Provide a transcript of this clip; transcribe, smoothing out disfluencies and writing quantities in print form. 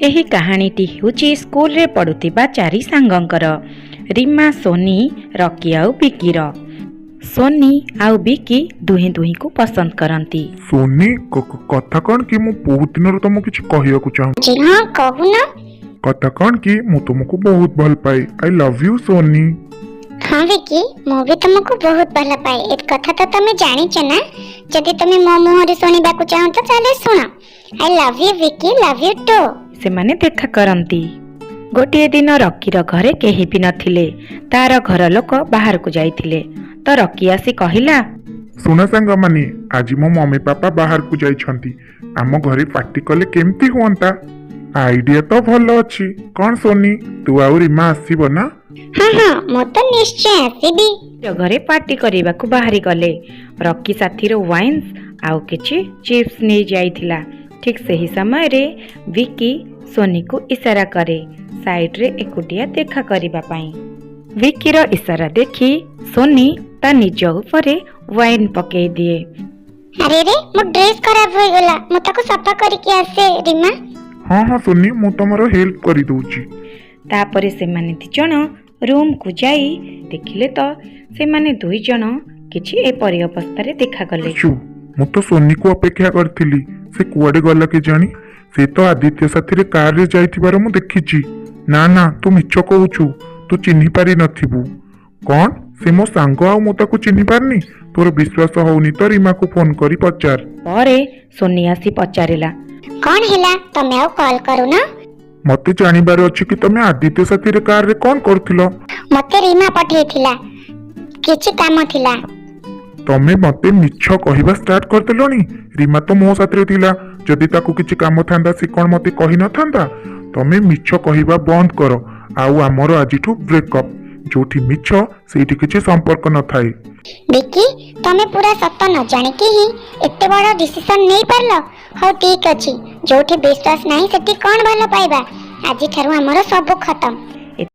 ଏହି କାହାଣୀଟି ହେଉଛି ସ୍କୁଲରେ ପଢ଼ୁଥିବା ଚାରି ସାଙ୍ଗଙ୍କର ରିମା, ସୋନି, ରକି ଆଉ ବିକିର। ସୋନି ଆଉ ବିକି ଦୁହେଁ ଦୁହିଁକୁ ପସନ୍ଦ କରନ୍ତି। ସୋନି କଥା କଣ କି ମୁଁ ବହୁତ ଦିନରୁ ତମକୁ କିଛି କହିବାକୁ ଚାହୁଁଛି। ହଁ କହୁନ। କଥା କଣ କି ମୁଁ ତୁମକୁ ବହୁତ ଭଲ ପାଏ। I love you Soni. ହଁ ବିକି, ମୁଁ ବି ତୁମକୁ ବହୁତ ଭଲ ପାଏ। ଏ କଥା ତ ତମେ ଜାଣିଛ ନା। ଯଦି ତମେ ମୋ ମୁହଁରେ ଶୁଣିବାକୁ ଚାହୁଁଛ ତାହେଲେ ଶୁଣ। I love you Vicky, love you too. ସେମାନେ ଦେଖା କରନ୍ତି। ଗୋଟିଏ ଦିନ ରକିର ଘରେ କେହି ବି ନଥିଲେ। ତାର ଘର ଲୋକ ବାହାରକୁ ଯାଇଥିଲେ। ତ ରକି ଆସି କହିଲା, ଶୁଣ ସାଙ୍ଗମାନେ, ଆଜି ମୋ ମମି ପାପା ବାହାରକୁ ଯାଇଛନ୍ତି। ଆମ ଘରେ ପାର୍ଟି କଲେ କେମିତି ହୁଅନ୍ତା? ଆଇଡିଆ ତ ଭଲ ଅଛି। କଣ ସୋନି, ତୁ ଆଉ ରିମା ଆସିବ ନା? ହଁ ମୁଁ ତ ନିଶ୍ଚୟ ଆସିବି। ଘରେ ପାର୍ଟି କରିବାକୁ ବାହାରି ଗଲେ। ରକି ସାଥିରେ ୱାଇନ୍ସ ଆଉ କିଛି ଚିପ୍ସ ନେଇ ଯାଇଥିଲା। ଠିକ୍ ସେହି ସମୟରେ ବିକି ସୋନିକୁ ଇଶାରା କରେ ସାଇଡରେ ଏକୁଟିଆ ଦେଖା କରିବା ପାଇଁ। ବିକିର ଇଶାରା ଦେଖି ସୋନି ତା ନିଜ ଉପରେ ୱାଇନ୍ ପକେଇ ଦିଏ। ଆରେ ରେ, ମୋ ଡ୍ରେସ୍ ଖରାପ ହୋଇଗଲା, ମୁଁ ତାକୁ ସଫା କରିକି ଆସେ। ରିମା, ହଁ ସୋନି, ମୁଁ ତମର ହେଲ୍ପ କରିଦଉଛି। ତାପରେ ସେମାନେ ଦୁଇଜଣ ରୁମକୁ ଯାଇ ଦେଖିଲେ ତ ସେମାନେ ଦୁଇଜଣ କିଛି ଏପରି ଅବସ୍ଥାରେ ଦେଖାଗଲେ। ମୁଁ ତ ସୋନିକୁ ଅପେକ୍ଷା କରିଥିଲି। ସେ କୁଆଡେ ଗଲା କେଜାଣି? ସେ ତ ଆଦିତ୍ୟ ସାଥିରେ କାରରେ ଯାଇଥିବାର ମୁଁ ଦେଖିଛି। ନା ତୁ ମିଛ କହୁଛୁ। ତୁ ଚିହ୍ନି ପାରି ନଥିବୁ। କଣ? ସେ ମୋ ସାଙ୍ଗ ଆଉ ମୁଁ ତାକୁ ଚିହ୍ନି ପାରିନି? ତୋର ବିଶ୍ୱାସ ହଉନି ତ ରିମାକୁ ଫୋନ କରି ପଚାର। ପରେ ସୋନି ଆସି ପଚାରିଲା, କଣ ହେଲା? ତମେ ଆଉ କଲ୍ କରୁନ? ମତେ ଜାଣିବାର ଅଛି କି ତମେ ଆଦିତ୍ୟ ସାଥିରେ କାରରେ କଣ କରୁଥିଲ? ମତେ ରିମା ପଠେଇଥିଲା, କିଛି କାମ ଥିଲା। ତମେ ମତେ ମିଛ କହିବା ଷ୍ଟାର୍ଟ କରିଦେଲଣି। ରିମା ତ ମୋ ସାଥିରେ ଥିଲା। ଯଦି ତାକୁ କିଛି କାମ ଥାନ୍ତା ସେ କଣ ମତେ କହିନଥାନ୍ତା? ତମେ ମିଛ କହିବା ବନ୍ଦ କର। ଆଉ ଆମର ଆଜିଠୁ ବ୍ରେକଅପ୍। ଯୋଉଠି ମିଛ ସେଇଠି କିଛି ସମ୍ପର୍କ ନଥାଏ। ବିକି, ତମେ ପୁରା ସତ ନ ଜାଣିକି ହିଁ ଏତେ ବଡ ଡିସିସନ ନେଇ ପାରିଲ? ହଉ ଠିକ ଅଛି, ଯୋଉଠି ବିଶ୍ୱାସ ନାହିଁ ସେଠି କଣ ଭଲ ପାଇବା? ଆଜିଠାରୁ ଆମର ସବୁ ଖତମ।